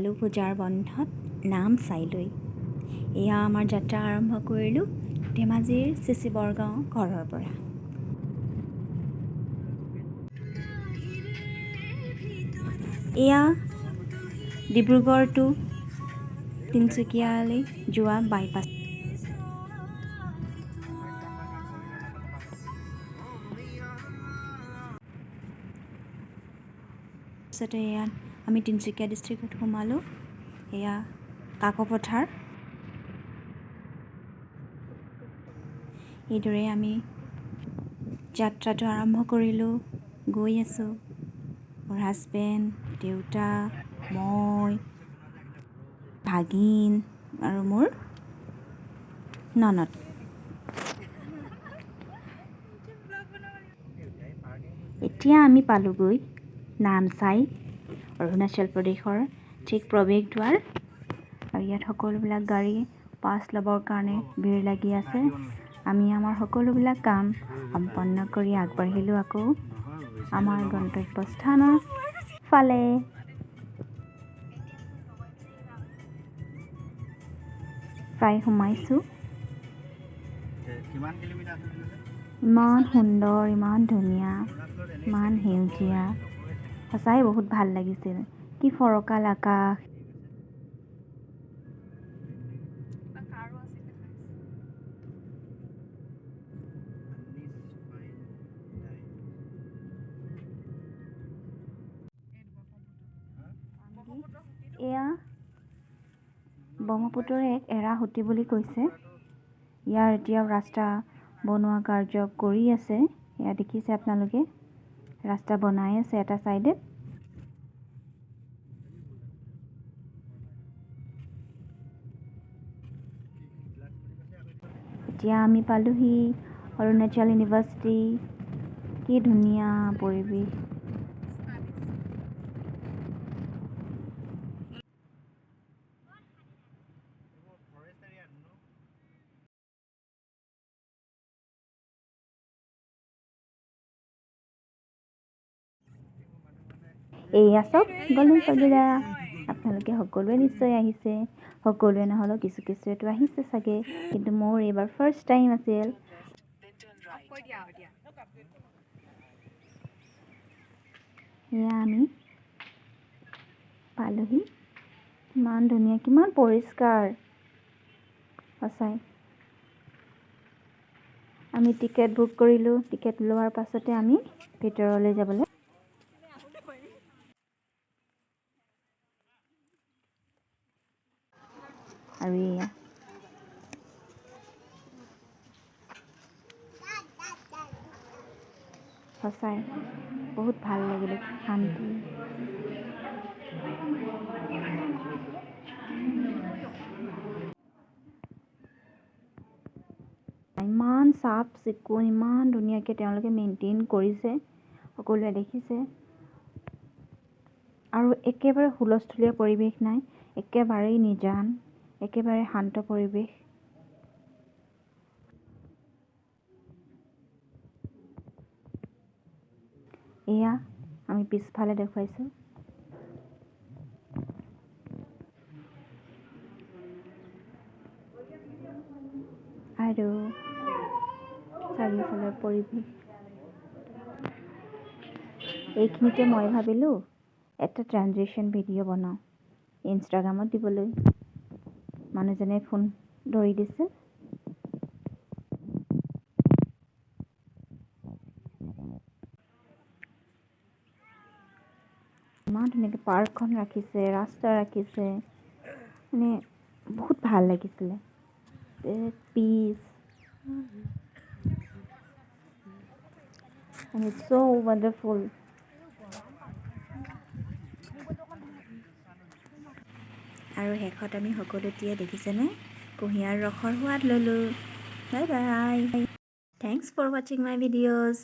ওলালোঁ পূজাৰ বন্ধত নামচাইলৈ। এয়া আমাৰ যাত্ৰা আৰম্ভ কৰিলোঁ ধেমাজিৰ চিচি বৰগাঁও ঘৰৰ পৰা। এয়া ডিব্ৰুগড় টু তিনিচুকীয়ালৈ যোৱা বাইপাছ। তাৰপিছতে এয়া আমি তিনিচুকীয়া ডিষ্ট্ৰিক্টত সোমালোঁ। এয়া কাকপথাৰ। এইদৰে আমি যাত্ৰাটো আৰম্ভ কৰিলোঁ। গৈ আছোঁ মোৰ হাজবেণ্ড, দেউতা, মই, ভাগিন আৰু মোৰ ননদ। এতিয়া আমি পালোঁগৈ নামচাই, অৰুণাচল প্ৰদেশৰ ঠিক প্ৰৱেশ দ্বাৰ। আৰু ইয়াত সকলোবিলাক গাড়ী পাছ ল'বৰ কাৰণে ভিৰ লাগি আছে। আমি আমাৰ সকলোবিলাক কাম সম্পন্ন কৰি আগবাঢ়িলোঁ আকৌ আমাৰ গন্তব্যস্থানৰ ফালে। প্ৰায় সোমাইছোঁ। ইমান সুন্দৰ, ইমান ধুনীয়া, ইমান সেউজীয়া, সঁচাই বহুত ভাল লাগিছিল। কি ফৰকাল আকাশ। এয়া ব্ৰহ্মপুত্ৰৰ এক এৰাসুতি বুলি কৈছে। ইয়াৰ এতিয়াও ৰাস্তা বনোৱা কাৰ্য কৰি আছে। এয়া দেখিছে আপোনালোকে, ৰাস্তা বনাই আছে এটা চাইডে। এতিয়া আমি পালোহি অৰুণাচল ইউনিভাৰ্চিটি। কি ধুনীয়া পৰিৱেশ। এয়া চব গ'লে চাগিৰা আপোনালোকে সকলোৱে নিশ্চয় আহিছে। সকলোৱে নহ'লেও কিছু কিছুৱেতো আহিছে চাগে, কিন্তু মোৰ এইবাৰ ফাৰ্ষ্ট টাইম আছিল। এয়া আমি পালোহি। কিমান ধুনীয়া, কিমান পৰিষ্কাৰ, সঁচাই। আমি টিকেট বুক কৰিলোঁ। টিকেট লোৱাৰ পাছতে আমি ভিতৰলৈ যাবলৈ আৰু এয়া সঁচাই বহুত ভাল লাগিলে, শান্তি। ইমান চাফ চিকুণ, ইমান ধুনীয়াকৈ তেওঁলোকে মেইনটেইন কৰিছে, সকলোৱে দেখিছে। আৰু একেবাৰে হুলস্থুলীয়া পৰিৱেশ নাই, একেবাৰেই নিজান, একেবাৰে শান্ত পৰিৱেশ। এয়া আমি পিছফালে দেখুৱাইছোঁ। আৰু চাৰিওফালৰ পৰিৱেশ। এইখিনিতে মই ভাবিলোঁ এটা ট্ৰানজেকশ্যন ভিডিঅ' বনাওঁ, ইনষ্টাগ্ৰামত দিবলৈ। মানুহজনে ফোন ধৰি দিছে। ইমান ধুনীয়াকৈ পাৰ্কখন ৰাখিছে, ৰাস্তা ৰাখিছে, মানে বহুত ভাল লাগিছিলে। Pitch and it's so wonderful. আৰু শেষত আমি সকলোটিয়ে দেখিছেনে কুঁহিয়াৰ ৰসৰ সোৱাদ ল'লোঁ। Bye bye. Thanks for watching my videos.